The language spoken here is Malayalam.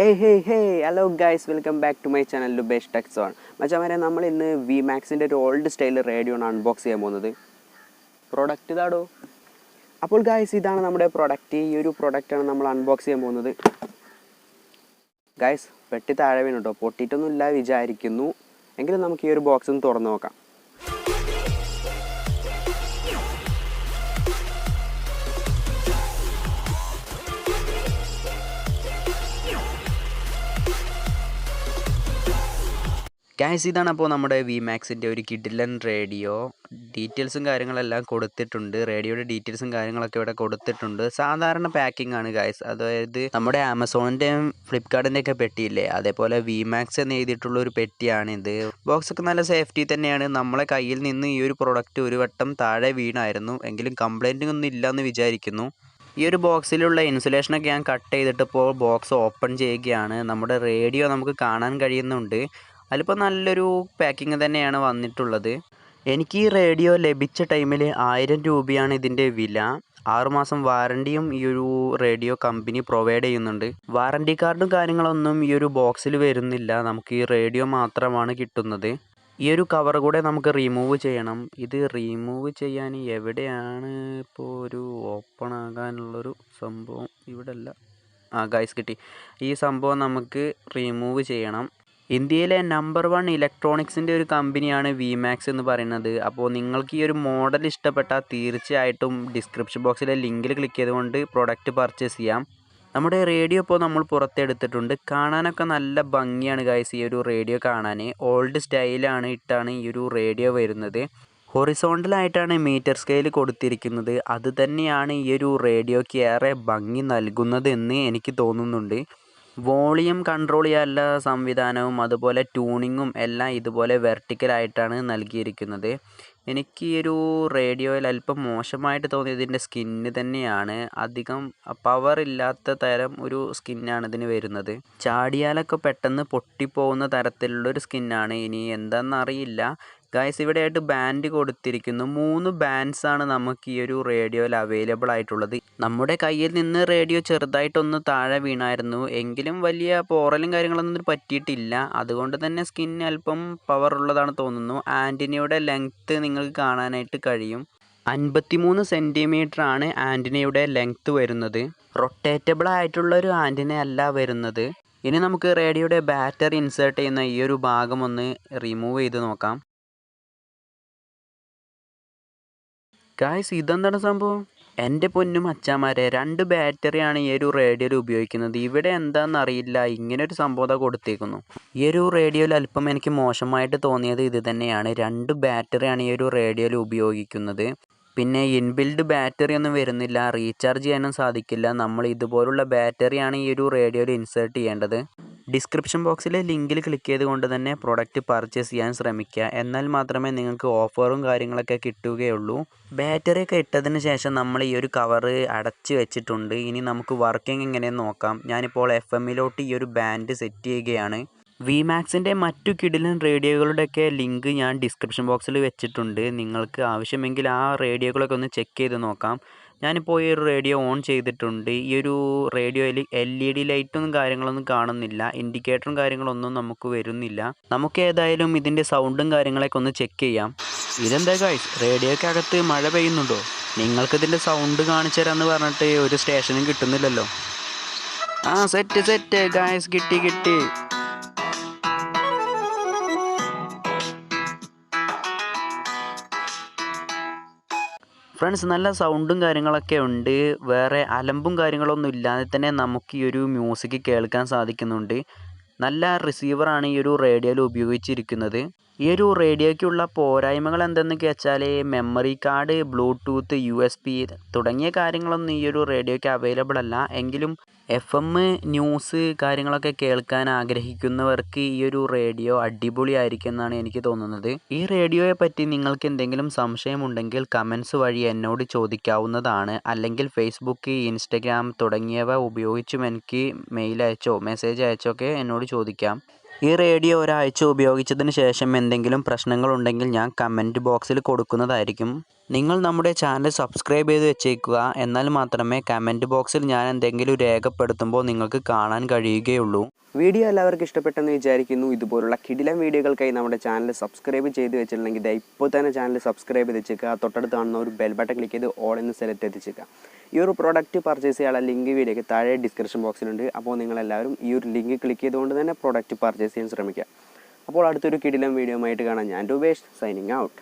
Hello guys, welcome back to my channel Best Tech Zone. മച്ചാമാരെ നമ്മൾ ഇന്ന് Vemaxന്റെ ഒരു ഓൾഡ് സ്റ്റൈൽ റേഡിയോ ആണ് അൺബോക്സ് ചെയ്യാൻ പോകുന്നത്. പ്രോഡക്റ്റ് ഇതാടോ. അപ്പോൾ ഗൈസ് ഇതാണ് നമ്മുടെ പ്രോഡക്റ്റ്. ഈ ഒരു പ്രോഡക്റ്റ് ആണ് നമ്മൾ അൺബോക്സ് ചെയ്യാൻ പോകുന്നത്. ഗൈസ് വെട്ടി താഴെ വീണു കേട്ടോ. പൊട്ടിയിട്ടൊന്നും ഇല്ല വിചാരിക്കുന്നു. എങ്കിലും നമുക്ക് ഈ ഒരു ബോക്സ് ഒന്ന് തുറന്നു നോക്കാം. ഗൈസ് ഇതാണ് അപ്പോൾ നമ്മുടെ Vemaxന്റെ ഒരു കിഡിലൻ റേഡിയോ. ഡീറ്റെയിൽസും കാര്യങ്ങളെല്ലാം കൊടുത്തിട്ടുണ്ട്. റേഡിയോയുടെ ഡീറ്റെയിൽസും കാര്യങ്ങളൊക്കെ ഇവിടെ കൊടുത്തിട്ടുണ്ട്. സാധാരണ പാക്കിംഗ് ആണ് ഗൈസ്. അതായത് നമ്മുടെ ആമസോണിൻ്റെയും ഫ്ലിപ്കാർട്ടിൻ്റെയൊക്കെ പെട്ടിയില്ലേ, അതേപോലെ Vemax എന്ന് എഴുതിയിട്ടുള്ള ഒരു പെട്ടിയാണിത്. ബോക്സൊക്കെ നല്ല സേഫ്റ്റി തന്നെയാണ്. നമ്മളെ കയ്യിൽ നിന്ന് ഈ ഒരു പ്രൊഡക്റ്റ് ഒരു വട്ടം താഴെ വീണായിരുന്നു, എങ്കിലും കംപ്ലൈൻറ്റ് ഒന്നും ഇല്ലയെന്ന് വിചാരിക്കുന്നു. ഈ ഒരു ബോക്സിലുള്ള ഇൻസുലേഷനൊക്കെ ഞാൻ കട്ട് ചെയ്തിട്ട് ഇപ്പോൾ ബോക്സ് ഓപ്പൺ ചെയ്യുകയാണ്. നമ്മുടെ റേഡിയോ നമുക്ക് കാണാൻ കഴിയുന്നുണ്ട്. അതിലിപ്പോൾ നല്ലൊരു പാക്കിങ് തന്നെയാണ് വന്നിട്ടുള്ളത്. എനിക്ക് ഈ റേഡിയോ ലഭിച്ച ടൈമിൽ 1000 രൂപയാണ് ഇതിൻ്റെ വില. 6 മാസം വാറണ്ടിയും ഈ ഒരു റേഡിയോ കമ്പനി പ്രൊവൈഡ് ചെയ്യുന്നുണ്ട്. വാറണ്ടി കാർഡും കാര്യങ്ങളൊന്നും ഈ ഒരു ബോക്സിൽ വരുന്നില്ല. നമുക്ക് ഈ റേഡിയോ മാത്രമാണ് കിട്ടുന്നത്. ഈ ഒരു കവർ കൂടെ നമുക്ക് റിമൂവ് ചെയ്യണം. ഇത് റിമൂവ് ചെയ്യാൻ എവിടെയാണ് ഇപ്പോൾ ഒരു ഓപ്പൺ ആകാനുള്ളൊരു സംഭവം? ഇവിടെ അല്ല. ഗൈസ് കിട്ടി. ഈ സംഭവം നമുക്ക് റിമൂവ് ചെയ്യണം. ഇന്ത്യയിലെ നമ്പർ 1 ഇലക്ട്രോണിക്സിൻ്റെ ഒരു കമ്പനിയാണ് Vemax എന്ന് പറയുന്നത്. അപ്പോൾ നിങ്ങൾക്ക് ഈ ഒരു മോഡൽ ഇഷ്ടപ്പെട്ടാൽ തീർച്ചയായിട്ടും ഡിസ്ക്രിപ്ഷൻ ബോക്സിലെ ലിങ്കിൽ ക്ലിക്ക് ചെയ്തുകൊണ്ട് പ്രൊഡക്റ്റ് പർച്ചേസ് ചെയ്യാം. നമ്മുടെ റേഡിയോ ഇപ്പോൾ നമ്മൾ പുറത്തെടുത്തിട്ടുണ്ട്. കാണാനൊക്കെ നല്ല ഭംഗിയാണ് ഗൈസ്. ഈ ഒരു റേഡിയോ കാണാൻ ഓൾഡ് സ്റ്റൈലാണ് ഇട്ടാണ് ഈ ഒരു റേഡിയോ വരുന്നത്. ഹൊറിസോണ്ടലായിട്ടാണ് മീറ്റർ സ്കെയിൽ കൊടുത്തിരിക്കുന്നത്. അത് തന്നെയാണ് ഈ ഒരു റേഡിയോയ്ക്ക് ഏറെ ഭംഗി നൽകുന്നത് എന്ന് എനിക്ക് തോന്നുന്നുണ്ട്. വോളിയം കൺട്രോൾ ചെയ്യാനുള്ള സംവിധാനവും അതുപോലെ ട്യൂണിങ്ങും എല്ലാം ഇതുപോലെ വെർട്ടിക്കലായിട്ടാണ് നൽകിയിരിക്കുന്നത്. എനിക്ക് ഈ ഒരു റേഡിയോയിൽ അല്പം മോശമായിട്ട് തോന്നിയതിൻ്റെ സ്കിന്ന് തന്നെയാണ്. അധികം പവർ ഇല്ലാത്ത തരം ഒരു സ്കിന്നാണ് ഇതിന് വരുന്നത്. ചാടിയാലൊക്കെ പെട്ടെന്ന് പൊട്ടിപ്പോകുന്ന തരത്തിലുള്ളൊരു സ്കിന്നാണ്. ഇനി എന്താണെന്നറിയില്ല. ഗൈസ് ഇവിടെയായിട്ട് ബാൻഡ് കൊടുത്തിരിക്കുന്നു. 3 ബാൻഡ്സാണ് നമുക്ക് ഈ ഒരു റേഡിയോയിൽ അവൈലബിൾ ആയിട്ടുള്ളത്. നമ്മുടെ കയ്യിൽ നിന്ന് റേഡിയോ ചെറുതായിട്ടൊന്ന് താഴെ വീണായിരുന്നു, എങ്കിലും വലിയ പോറലും കാര്യങ്ങളൊന്നും പറ്റിയിട്ടില്ല. അതുകൊണ്ട് തന്നെ സ്കിൻ അല്പം പവർ ഉള്ളതാണ് തോന്നുന്നു. ആൻറ്റിനയുടെ ലെങ്ത്ത് നിങ്ങൾക്ക് കാണാനായിട്ട് കഴിയും. 53 സെൻറ്റിമീറ്റർ ആണ് ആൻറ്റിനയുടെ ലെങ്ത്ത് വരുന്നത്. റൊട്ടേറ്റബിൾ ആയിട്ടുള്ളൊരു ആൻറ്റിന അല്ല വരുന്നത്. ഇനി നമുക്ക് റേഡിയോയുടെ ബാറ്ററി ഇൻസേർട്ട് ചെയ്യുന്ന ഈ ഒരു ഭാഗം ഒന്ന് റിമൂവ് ചെയ്ത് നോക്കാം. ഗായ്സ് ഇതെന്താണ് സംഭവം? എൻ്റെ പൊന്നും അച്ചാമാരെ, 2 ബാറ്ററിയാണ് ഈ ഒരു റേഡിയോയിൽ ഉപയോഗിക്കുന്നത്. ഇവിടെ എന്താണെന്ന് അറിയില്ല, ഇങ്ങനൊരു സംഭവം കൊടുത്തേക്കുന്നു. ഈ ഒരു റേഡിയോയിൽ അല്പം എനിക്ക് മോശമായിട്ട് തോന്നിയത് ഇത് തന്നെയാണ്. 2 ബാറ്ററിയാണ് ഈ ഒരു റേഡിയോയിൽ ഉപയോഗിക്കുന്നത്. പിന്നെ ഇൻബിൽഡ് ബാറ്ററി ഒന്നും വരുന്നില്ല. റീചാർജ് ചെയ്യാനും സാധിക്കില്ല. നമ്മൾ ഇതുപോലുള്ള ബാറ്ററിയാണ് ഈ ഒരു റേഡിയോയിൽ ഇൻസേർട്ട് ചെയ്യേണ്ടത്. ഡിസ്ക്രിപ്ഷൻ ബോക്സിലെ ലിങ്കിൽ ക്ലിക്ക് ചെയ്തുകൊണ്ട് തന്നെ പ്രൊഡക്റ്റ് പർച്ചേസ് ചെയ്യാൻ ശ്രമിക്കുക. എന്നാൽ മാത്രമേ നിങ്ങൾക്ക് ഓഫറും കാര്യങ്ങളൊക്കെ കിട്ടുകയുള്ളൂ. ബാറ്ററിയൊക്കെ ഇട്ടതിന് ശേഷം നമ്മൾ ഈ ഒരു കവറ് അടച്ച് വെച്ചിട്ടുണ്ട്. ഇനി നമുക്ക് വർക്കിംഗ് എങ്ങനെയെന്ന് നോക്കാം. ഞാനിപ്പോൾ FM-ലോട്ട് ഈ ഒരു ബാൻഡ് സെറ്റ് ചെയ്യുകയാണ്. Vemaxന്റെ മറ്റു കിടിലൻ റേഡിയോകളുടെയൊക്കെ ലിങ്ക് ഞാൻ ഡിസ്ക്രിപ്ഷൻ ബോക്സിൽ വെച്ചിട്ടുണ്ട്. നിങ്ങൾക്ക് ആവശ്യമെങ്കിൽ ആ റേഡിയോകളൊക്കെ ഒന്ന് ചെക്ക് ചെയ്ത് നോക്കാം. ഞാനിപ്പോൾ ഈ ഒരു റേഡിയോ ഓൺ ചെയ്തിട്ടുണ്ട്. ഈ ഒരു റേഡിയോയിൽ LED ലൈറ്റൊന്നും കാര്യങ്ങളൊന്നും കാണുന്നില്ല. ഇൻഡിക്കേറ്ററും കാര്യങ്ങളൊന്നും നമുക്ക് വരുന്നില്ല. നമുക്ക് ഏതായാലും ഇതിൻ്റെ സൗണ്ടും കാര്യങ്ങളൊക്കെ ഒന്ന് ചെക്ക് ചെയ്യാം. ഇതെന്താ ഗൈസ്, റേഡിയോക്കകത്ത് മഴ പെയ്യുന്നുണ്ടോ? നിങ്ങൾക്കിതിൻ്റെ സൗണ്ട് കാണിച്ചു തരാമെന്ന് പറഞ്ഞിട്ട് ഒരു സ്റ്റേഷനും കിട്ടുന്നില്ലല്ലോ. സെറ്റ് ഗൈസ്, കിട്ടി. ഫ്രണ്ട്സ് നല്ല സൗണ്ടും കാര്യങ്ങളൊക്കെ ഉണ്ട്. വേറെ അലമ്പും കാര്യങ്ങളൊന്നും ഇല്ലാതെ തന്നെ നമുക്ക് ഈ ഒരു മ്യൂസിക് കേൾക്കാൻ സാധിക്കുന്നുണ്ട്. നല്ല റിസീവറാണ് ഈ ഒരു റേഡിയോയിൽ ഉപയോഗിച്ചിരിക്കുന്നത്. ഈ ഒരു റേഡിയോയ്ക്കുള്ള പോരായ്മകൾ എന്തെന്നൊക്കെ വെച്ചാൽ മെമ്മറി കാർഡ്, ബ്ലൂടൂത്ത്, USB തുടങ്ങിയ കാര്യങ്ങളൊന്നും ഈ ഒരു റേഡിയോയ്ക്ക് അവൈലബിൾ അല്ല. എങ്കിലും FM ന്യൂസ് കാര്യങ്ങളൊക്കെ കേൾക്കാൻ ആഗ്രഹിക്കുന്നവർക്ക് ഈ ഒരു റേഡിയോ അടിപൊളിയായിരിക്കും എന്നാണ് എനിക്ക് തോന്നുന്നത്. ഈ റേഡിയോയെ പറ്റി നിങ്ങൾക്ക് എന്തെങ്കിലും സംശയമുണ്ടെങ്കിൽ കമൻസ് വഴി എന്നോട് ചോദിക്കാവുന്നതാണ്. അല്ലെങ്കിൽ ഫേസ്ബുക്ക്, ഇൻസ്റ്റഗ്രാം തുടങ്ങിയവ ഉപയോഗിച്ചും എനിക്ക് മെയിൽ അയച്ചോ മെസ്സേജ് അയച്ചോ ഒക്കെ എന്നോട് ചോദിക്കാം. ഈ റേഡിയോ ഒരാഴ്ച ഉപയോഗിച്ചതിന് ശേഷം എന്തെങ്കിലും പ്രശ്നങ്ങളുണ്ടെങ്കിൽ ഞാൻ കമൻറ്റ് ബോക്സിൽ കൊടുക്കുന്നതായിരിക്കും. നിങ്ങൾ നമ്മുടെ ചാനൽ സബ്സ്ക്രൈബ് ചെയ്ത് വെച്ചേക്കുക. എന്നാൽ മാത്രമേ കമൻറ്റ് ബോക്സിൽ ഞാൻ എന്തെങ്കിലും രേഖപ്പെടുത്തുമ്പോൾ നിങ്ങൾക്ക് കാണാൻ കഴിയുകയുള്ളൂ. വീഡിയോ എല്ലാവർക്കും ഇഷ്ടപ്പെട്ടെന്ന് വിചാരിക്കുന്നു. ഇതുപോലുള്ള കിടിലൻ വീഡിയോകൾക്കായി നമ്മുടെ ചാനൽ സബ്സ്ക്രൈബ് ചെയ്ത് വെച്ചിട്ടുണ്ടെങ്കിൽ ഇപ്പോൾ തന്നെ ചാനൽ സബ്സ്ക്രൈബ് ചെയ്ത് വെച്ചേക്കുക. തൊട്ടടുത്ത് കാണുന്ന ഒരു ബെൽ ബട്ടൺ ക്ലിക്ക് ചെയ്ത് ഓൾ എന്ന് സെലക്ട് ചെയ്തേക്കുക. ഈ ഒരു പ്രോഡക്റ്റ് പർച്ചേസ് ചെയ്യാനുള്ള ലിങ്ക് വീഡിയോയ്ക്ക് താഴെ ഡിസ്ക്രിപ്ഷൻ ബോക്സിലുണ്ട്. അപ്പോൾ നിങ്ങളെല്ലാവരും ഈ ഒരു ലിങ്ക് ക്ലിക്ക് ചെയ്തുകൊണ്ട് തന്നെ പ്രോഡക്റ്റ് പർച്ചേസ് ചെയ്യാൻ ശ്രമിക്കുക. അപ്പോൾ അടുത്തൊരു കിടിലൻ വീഡിയോ ആയിട്ട് കാണാം. ഞാൻ രൂപേഷ്, സൈനിങ് ഔട്ട്.